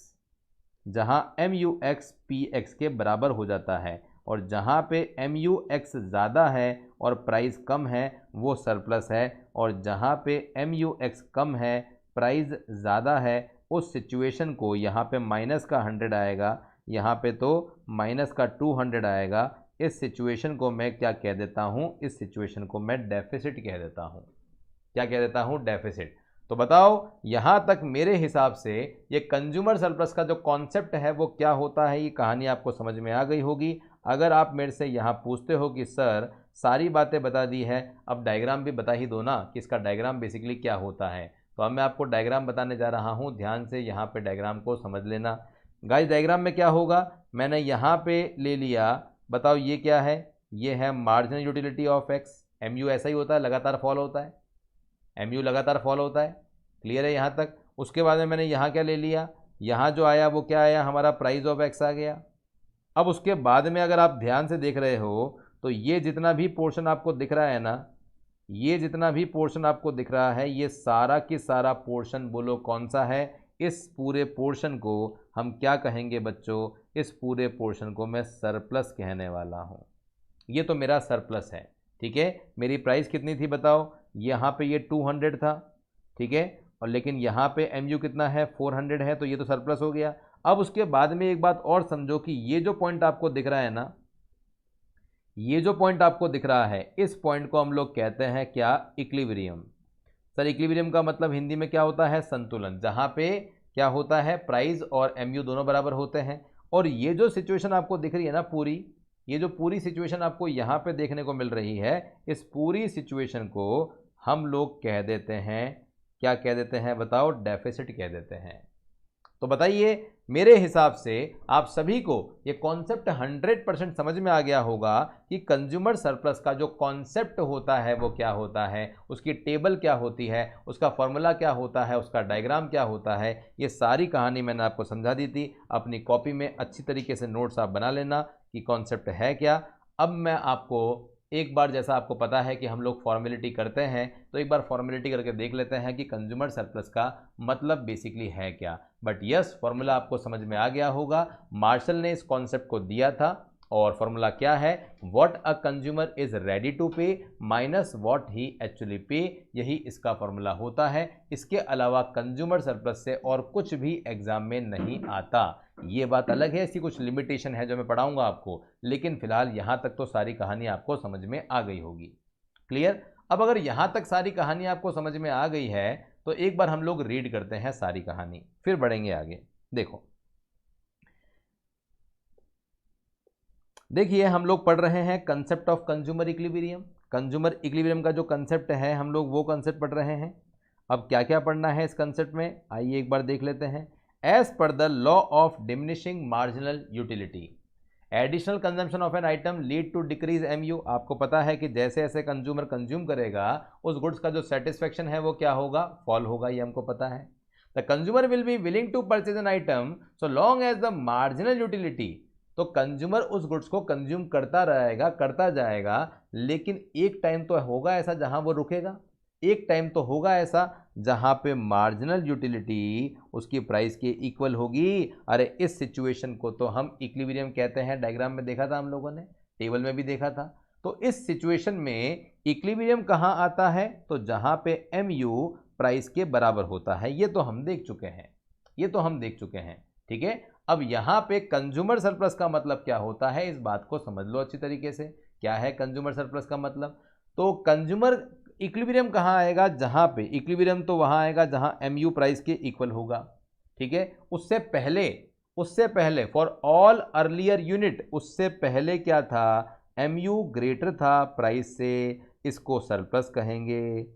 जहाँ MUX PX के बराबर हो जाता है, और जहाँ पे MUX ज़्यादा है और प्राइस कम है वो सरप्लस है, और जहाँ पे MUX कम है प्राइस ज़्यादा है उस सिचुएशन को यहाँ पे माइनस का 100 आएगा, यहाँ पे तो माइनस का 200 आएगा। इस सिचुएशन को मैं क्या कह देता हूँ? इस सिचुएशन को मैं डेफिसिट कह देता हूँ। क्या कह देता हूँ? डेफिसिट। तो बताओ यहाँ तक मेरे हिसाब से ये कंज्यूमर सरप्लस का जो कॉन्सेप्ट है वो क्या होता है, ये कहानी आपको समझ में आ गई होगी। अगर आप मेरे से यहाँ पूछते हो कि सर सारी बातें बता दी है, अब डायग्राम भी बता ही दो ना कि इसका डायग्राम बेसिकली क्या होता है, तो अब मैं आपको डायग्राम बताने जा रहा हूँ। ध्यान से यहाँ पे डायग्राम को समझ लेना। गाइस डायग्राम में क्या होगा, मैंने यहाँ पे ले लिया, बताओ ये क्या है? ये है marginal utility of x. MU ऐसा ही होता है, लगातार फॉल होता है, MU लगातार फॉल होता है। क्लियर है यहाँ तक? उसके बाद में मैंने यहाँ क्या ले लिया, यहाँ जो आया वो क्या आया, हमारा प्राइस ऑफ एक्स आ गया। अब उसके बाद में अगर आप ध्यान से देख रहे हो तो ये जितना भी पोर्शन आपको दिख रहा है ना, ये जितना भी पोर्शन आपको दिख रहा है, ये सारा की सारा पोर्शन बोलो कौन सा है? इस पूरे पोर्शन को हम क्या कहेंगे बच्चों? इस पूरे पोर्शन को मैं सरप्लस कहने वाला हूँ। ये तो मेरा सरप्लस है, ठीक है। मेरी प्राइस कितनी थी बताओ? यहाँ पे ये 200 था, ठीक है, और लेकिन यहाँ पे MU कितना है? 400 है, तो ये तो सरप्लस हो गया। अब उसके बाद में एक बात और समझो कि ये जो पॉइंट आपको दिख रहा है ना, ये जो पॉइंट आपको दिख रहा है, इस पॉइंट को हम लोग कहते हैं क्या? इक्विलिब्रियम। सर इक्विलिब्रियम का मतलब हिंदी में क्या होता है? संतुलन। जहाँ पे क्या होता है? प्राइस और MU दोनों बराबर होते हैं। और ये जो सिचुएशन आपको दिख रही है ना पूरी, ये जो पूरी सिचुएशन आपको यहाँ पे देखने को मिल रही है, इस पूरी सिचुएशन को हम लोग कह देते हैं, क्या कह देते हैं बताओ? डेफिसिट कह देते हैं। तो बताइए, मेरे हिसाब से आप सभी को ये कॉन्सेप्ट 100% समझ में आ गया होगा कि कंज्यूमर सरप्लस का जो कॉन्सेप्ट होता है वो क्या होता है, उसकी टेबल क्या होती है, उसका फॉर्मूला क्या होता है, उसका डायग्राम क्या होता है। ये सारी कहानी मैंने आपको समझा दी थी। अपनी कॉपी में अच्छी तरीके से नोट्स आप बना लेना कि कॉन्सेप्ट है क्या। अब मैं आपको एक बार, जैसा आपको पता है कि हम लोग फॉर्मेलिटी करते हैं, तो एक बार फॉर्मेलिटी करके देख लेते हैं कि कंज्यूमर सरप्लस का मतलब बेसिकली है क्या। बट यस, फॉर्मूला आपको समझ में आ गया होगा। मार्शल ने इस कॉन्सेप्ट को दिया था, और फॉर्मूला क्या है? What a consumer is ready to pay minus what he actually pay, यही इसका फॉर्मूला होता है। इसके अलावा कंज्यूमर सरप्लस से और कुछ भी एग्जाम में नहीं आता। ये बात अलग है, इसकी कुछ लिमिटेशन है जो मैं पढ़ाऊंगा आपको, लेकिन फिलहाल यहाँ तक तो सारी कहानी आपको समझ में आ गई होगी। क्लियर? अब अगर यहाँ तक सारी कहानी आपको समझ में आ गई है तो एक बार हम लोग रीड करते हैं सारी कहानी, फिर बढ़ेंगे आगे। देखो, देखिए हम लोग पढ़ रहे हैं concept of consumer equilibrium. Consumer equilibrium का जो कंसेप्ट है हम लोग वो कंसेप्ट पढ़ रहे हैं। अब क्या क्या पढ़ना है इस कंसेप्ट में, आइए एक बार देख लेते हैं। As per the law of diminishing marginal utility, additional consumption of an item lead to decrease MU. आपको पता है कि जैसे जैसे कंज्यूमर कंज्यूम करेगा उस गुड्स का जो सेटिस्फेक्शन है वो क्या होगा, फॉल होगा, ये हमको पता है। The consumer will be willing to purchase an item so long as the marginal utility. तो कंज्यूमर उस गुड्स को कंज्यूम करता रहेगा, करता जाएगा, लेकिन एक टाइम तो होगा ऐसा जहां वो रुकेगा, एक टाइम तो होगा ऐसा जहां पे मार्जिनल यूटिलिटी उसकी प्राइस के इक्वल होगी। अरे इस सिचुएशन को तो हम इक्विलिब्रियम कहते हैं, डायग्राम में देखा था हम लोगों ने, टेबल में भी देखा था। तो इस सिचुएशन में इक्विलिब्रियम कहां आता है, तो जहां पे एमयू प्राइस के बराबर होता है। ये तो हम देख चुके हैं, ये तो हम देख चुके हैं, ठीक है। अब यहां पे कंज्यूमर सरप्लस का मतलब क्या होता है, इस बात को समझ लो अच्छी तरीके से। क्या है कंज्यूमर सरप्लस का मतलब, तो कंज्यूमर इक्विलिब्रियम कहाँ आएगा, जहां पे इक्विलिब्रियम तो वहां आएगा जहां एमयू प्राइस के इक्वल होगा, ठीक है। उससे पहले फॉर ऑल अर्लियर यूनिट, उससे पहले क्या था, एमयू ग्रेटर था प्राइस से, इसको सरप्लस कहेंगे,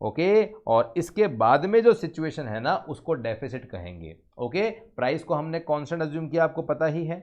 ओके। और इसके बाद में जो सिचुएशन है ना उसको डेफिसिट कहेंगे, ओके। प्राइस को हमने कांस्टेंट अज्यूम किया, आपको पता ही है।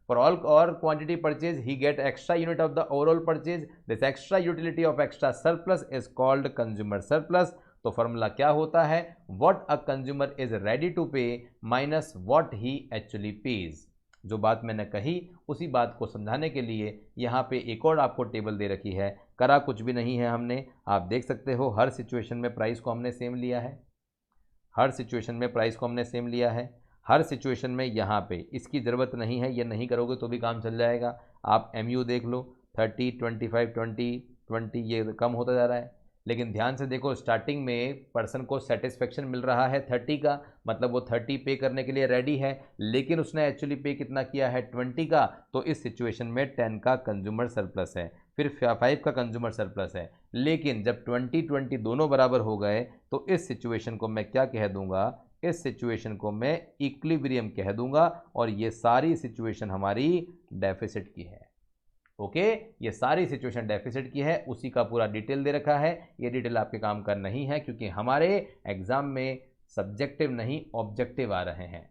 For all or quantity purchase, he get extra unit of the overall purchase. This extra utility of extra surplus is called consumer surplus. तो फॉर्मूला क्या होता है, what a consumer is ready to pay minus what he actually pays। जो बात मैंने कही उसी बात को समझाने के लिए यहाँ पे एक और आपको टेबल दे रखी है। करा कुछ भी नहीं है हमने, आप देख सकते हो हर सिचुएशन में प्राइस को हमने सेम लिया है, हर सिचुएशन में प्राइस को हमने सेम लिया है, हर सिचुएशन में। यहाँ पे इसकी ज़रूरत नहीं है, ये नहीं करोगे तो भी काम चल जाएगा। आप एमयू देख लो, 30, 25, 20, ये कम होता जा रहा है। लेकिन ध्यान से देखो, स्टार्टिंग में पर्सन को सेटिस्फेक्शन मिल रहा है 30 का, मतलब वो 30 पे करने के लिए रेडी है, लेकिन उसने एक्चुअली पे कितना किया है, 20 का। तो इस सिचुएशन में 10 का कंज्यूमर सरप्लस है, फिर 5 का कंज्यूमर सरप्लस है। लेकिन जब 20 दोनों बराबर हो गए तो इस सिचुएशन को मैं क्या कह दूंगा, इस सिचुएशन को मैं इक्विलिब्रियम कह दूंगा, और ये सारी सिचुएशन हमारी डेफिसिट की है, ओके। ये सारी सिचुएशन डेफिसिट की है, उसी का पूरा डिटेल दे रखा है। ये डिटेल आपके काम का नहीं है, क्योंकि हमारे एग्जाम में सब्जेक्टिव नहीं ऑब्जेक्टिव आ रहे हैं।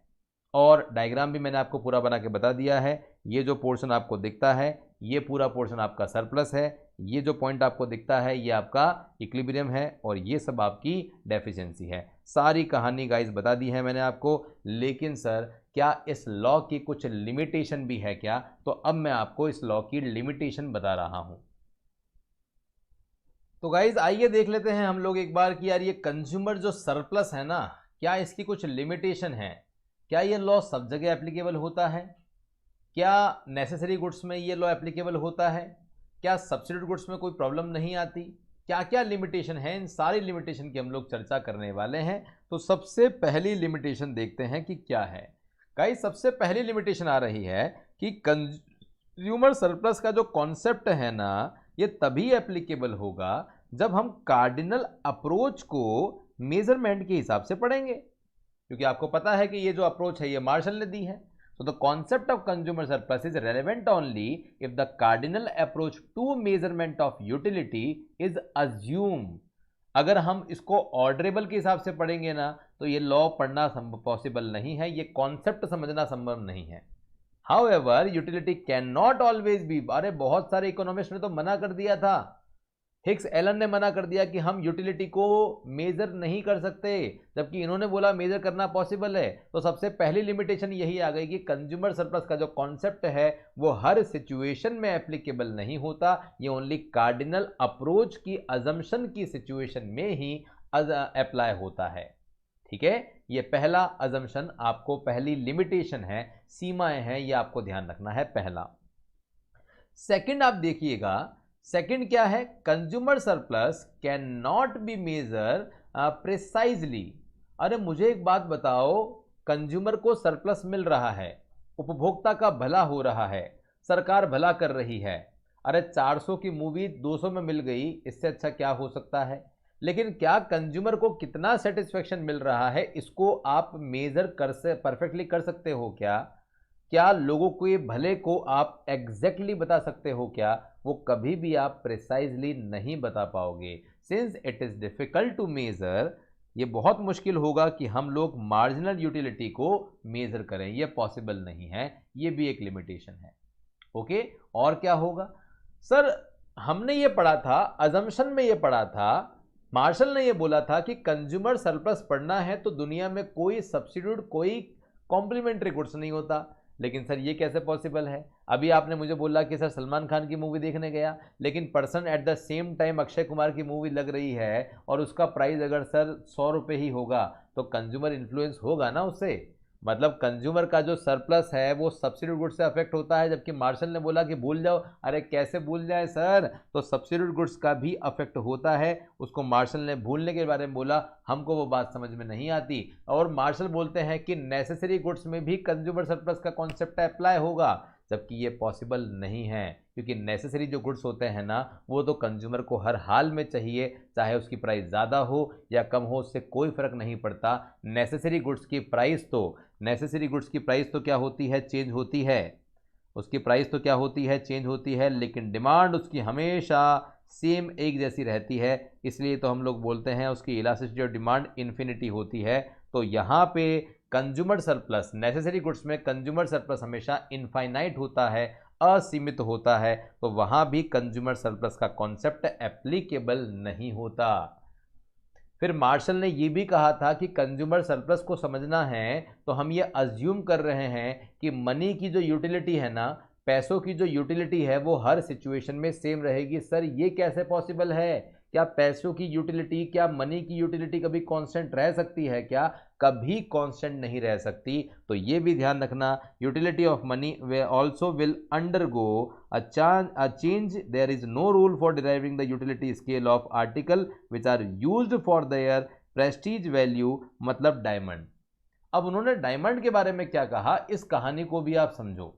और डायग्राम भी मैंने आपको पूरा बना के बता दिया है। ये जो पोर्शन आपको दिखता है ये पूरा पोर्शन आपका सरप्लस है, ये जो पॉइंट आपको दिखता है ये आपका इक्विलिब्रियम है, और ये सब आपकी डेफिशिएंसी है। सारी कहानी गाइस बता दी है मैंने आपको। लेकिन सर क्या इस लॉ की कुछ लिमिटेशन भी है क्या, तो अब मैं आपको इस लॉ की लिमिटेशन बता रहा हूं। तो गाइज आइए देख लेते हैं हम लोग एक बार कि यार ये कंज्यूमर जो सरप्लस है ना, क्या इसकी कुछ लिमिटेशन है, क्या ये लॉ सब जगह एप्लीकेबल होता है, क्या नेसेसरी गुड्स में ये लॉ एप्लीकेबल होता है, क्या सब्सिट्यूट गुड्स में कोई प्रॉब्लम नहीं आती, क्या क्या लिमिटेशन है, इन सारी लिमिटेशन की हम लोग चर्चा करने वाले हैं। तो सबसे पहली लिमिटेशन देखते हैं कि क्या है। गाइस सबसे पहली लिमिटेशन आ रही है कि कंज्यूमर सरप्लस का जो कॉन्सेप्ट है ना, ये तभी एप्लीकेबल होगा जब हम कार्डिनल अप्रोच को मेजरमेंट के हिसाब से पढ़ेंगे, क्योंकि आपको पता है कि ये जो अप्रोच है ये मार्शल ने दी है। So the concept of consumer surplus is relevant only if the cardinal approach to measurement of utility is assumed। अगर हम इसको ऑर्डरेबल के हिसाब से पढ़ेंगे ना तो ये लॉ पढ़ना पॉसिबल नहीं है, ये कॉन्सेप्ट समझना संभव नहीं है। However, utility cannot always be, अरे बहुत सारे इकोनॉमिस्ट ने तो मना कर दिया था, हिक्स एलन ने मना कर दिया कि हम यूटिलिटी को मेजर नहीं कर सकते, जबकि इन्होंने बोला मेजर करना पॉसिबल है। तो सबसे पहली लिमिटेशन यही आ गई कि कंज्यूमर सरप्लस का जो कॉन्सेप्ट है वो हर सिचुएशन में एप्लीकेबल नहीं होता, ये ओनली कार्डिनल अप्रोच की अजम्पशन की सिचुएशन में ही अप्लाई होता है, ठीक है। ये पहला अजम्पशन, आपको पहली लिमिटेशन है, सीमाएं हैं, ये आपको ध्यान रखना है पहला। सेकंड आप देखिएगा, सेकंड क्या है, consumer surplus can not be measure precisely. अरे मुझे एक बात बताओ, कंज्यूमर को सरप्लस मिल रहा है, उपभोक्ता का भला हो रहा है, सरकार भला कर रही है, अरे 400 की मूवी 200 में मिल गई, इससे अच्छा क्या हो सकता है। लेकिन क्या कंज्यूमर को कितना सेटिस्फेक्शन मिल रहा है इसको आप मेजर परफेक्टली कर सकते हो क्या? क्या लोगों को ये भले को आप एग्जैक्टली बता सकते हो क्या? वो कभी भी आप प्रिसाइजली नहीं बता पाओगे। Since it is difficult to measure, ये बहुत मुश्किल होगा कि हम लोग मार्जिनल यूटिलिटी को मेजर करें, ये पॉसिबल नहीं है, ये भी एक लिमिटेशन है। ओके, और क्या होगा सर? हमने ये पढ़ा था, अजम्पशन में ये पढ़ा था, मार्शल ने ये बोला था कि कंज्यूमर सरप्लस पढ़ना है तो दुनिया में कोई सब्स्टिट्यूट, कोई कॉम्प्लीमेंट्री गुड्स नहीं होता। लेकिन सर ये कैसे पॉसिबल है? अभी आपने मुझे बोला कि सर सलमान खान की मूवी देखने गया, लेकिन person at the same time Akshay Kumar की मूवी लग रही है और उसका प्राइस अगर सर 100 रुपये ही होगा तो कंज्यूमर इन्फ्लुएंस होगा ना उससे। मतलब कंज्यूमर का जो सरप्लस है वो सब्सिट्यूट गुड्स से अफेक्ट होता है, जबकि मार्शल ने बोला कि भूल जाओ। अरे कैसे भूल जाए सर? तो सब्सिट्यूट गुड्स का भी अफेक्ट होता है। उसको मार्शल ने भूलने के बारे में बोला, हमको वो बात समझ में नहीं आती। और मार्शल बोलते हैं कि नेसेसरी गुड्स में भी कंज्यूमर सरप्लस का कॉन्सेप्ट अप्लाई होगा, जबकि ये पॉसिबल नहीं है, क्योंकि नेसेसरी जो गुड्स होते हैं ना वो तो कंज्यूमर को हर हाल में चाहिए, चाहे उसकी प्राइस ज़्यादा हो या कम हो, उससे कोई फर्क नहीं पड़ता। नेसेसरी गुड्स की प्राइस तो क्या होती है? चेंज होती है। उसकी प्राइस तो क्या होती है? चेंज होती है, लेकिन डिमांड उसकी हमेशा सेम एक जैसी रहती है। इसलिए तो हम लोग बोलते हैं उसकी इलास्टिसिटी और डिमांड इन्फिनिटी होती है। तो यहाँ पे कंज्यूमर सरप्लस, नेसेसरी गुड्स में कंज्यूमर सरप्लस हमेशा इनफाइनाइट होता है, असीमित होता है, तो वहाँ भी कंज्यूमर सरप्लस का कॉन्सेप्ट एप्लीकेबल नहीं होता। फिर मार्शल ने ये भी कहा था कि कंज्यूमर सरप्लस को समझना है तो हम ये अज्यूम कर रहे हैं कि मनी की जो यूटिलिटी है ना, पैसों की जो यूटिलिटी है वो हर सिचुएशन में सेम रहेगी। सर ये कैसे पॉसिबल है? क्या पैसों की यूटिलिटी, क्या मनी की यूटिलिटी कभी कांस्टेंट रह सकती है क्या? कभी कांस्टेंट नहीं रह सकती। तो ये भी ध्यान रखना, utility of money way also will undergo a change. There is no rule for deriving the utility scale of article which are used for their prestige value, मतलब डायमंड। अब उन्होंने डायमंड के बारे में क्या कहा, इस कहानी को भी आप समझो।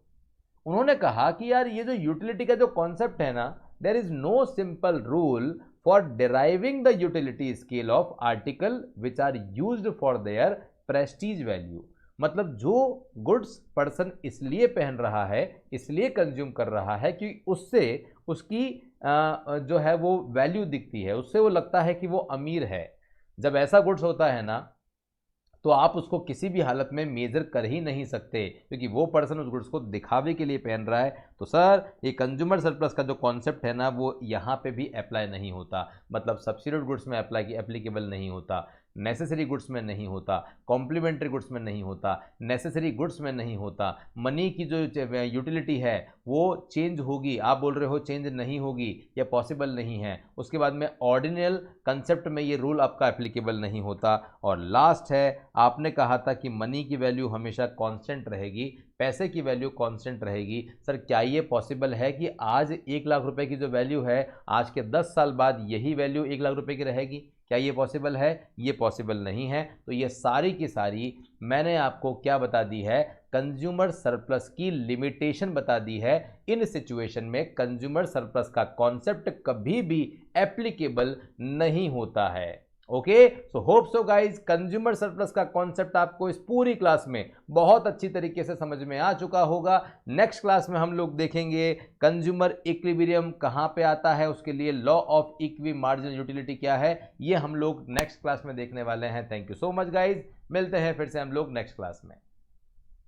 उन्होंने कहा कि यार ये जो यूटिलिटी का जो कॉन्सेप्ट है ना, there is no simple rule for deriving the utility scale of article which are used for their prestige value. मतलब जो गुड्स पर्सन इसलिए पहन रहा है, इसलिए कंज्यूम कर रहा है कि उससे उसकी जो है वो वैल्यू दिखती है, उससे वो लगता है कि वो अमीर है। जब ऐसा गुड्स होता है ना तो आप उसको किसी भी हालत में मेजर कर ही नहीं सकते, क्योंकि वो पर्सन उस गुड्स को दिखावे के लिए पहन रहा है। तो सर ये कंज्यूमर सरप्लस का जो कॉन्सेप्ट है ना वो यहाँ पे भी अप्लाई नहीं होता, मतलब सब्सिट्यूट गुड्स में एप्लीकेबल नहीं होता, नेसेसरी गुड्स में नहीं होता, कॉम्प्लीमेंट्री गुड्स में नहीं होता, नेसेसरी गुड्स में नहीं होता। मनी की जो यूटिलिटी है वो चेंज होगी, आप बोल रहे हो चेंज नहीं होगी, या पॉसिबल नहीं है। उसके बाद में ऑर्डिनल कंसेप्ट में ये रूल आपका एप्लीकेबल नहीं होता। और लास्ट है, आपने कहा था कि मनी की वैल्यू हमेशा कांस्टेंट रहेगी, पैसे की वैल्यू कांस्टेंट रहेगी। सर क्या ये पॉसिबल है कि आज 1 लाख रुपए की जो वैल्यू है, आज के 10 साल बाद यही वैल्यू 1 लाख रुपए की रहेगी? क्या ये पॉसिबल है? ये पॉसिबल नहीं है। तो ये सारी की सारी मैंने आपको क्या बता दी है, कंज्यूमर सरप्लस की लिमिटेशन बता दी है। इन सिचुएशन में कंज्यूमर सरप्लस का कॉन्सेप्ट कभी भी एप्लीकेबल नहीं होता है। Okay, so hope so guys consumer surplus का कॉन्सेप्ट आपको इस पूरी क्लास में बहुत अच्छी तरीके से समझ में आ चुका होगा। नेक्स्ट क्लास में हम लोग देखेंगे कंज्यूमर इक्विलिब्रियम कहाँ पे आता है, उसके लिए law of equi marginal utility क्या है, ये हम लोग नेक्स्ट क्लास में देखने वाले हैं। Thank you so much guys, मिलते हैं फिर से हम लोग नेक्स्ट क्लास में।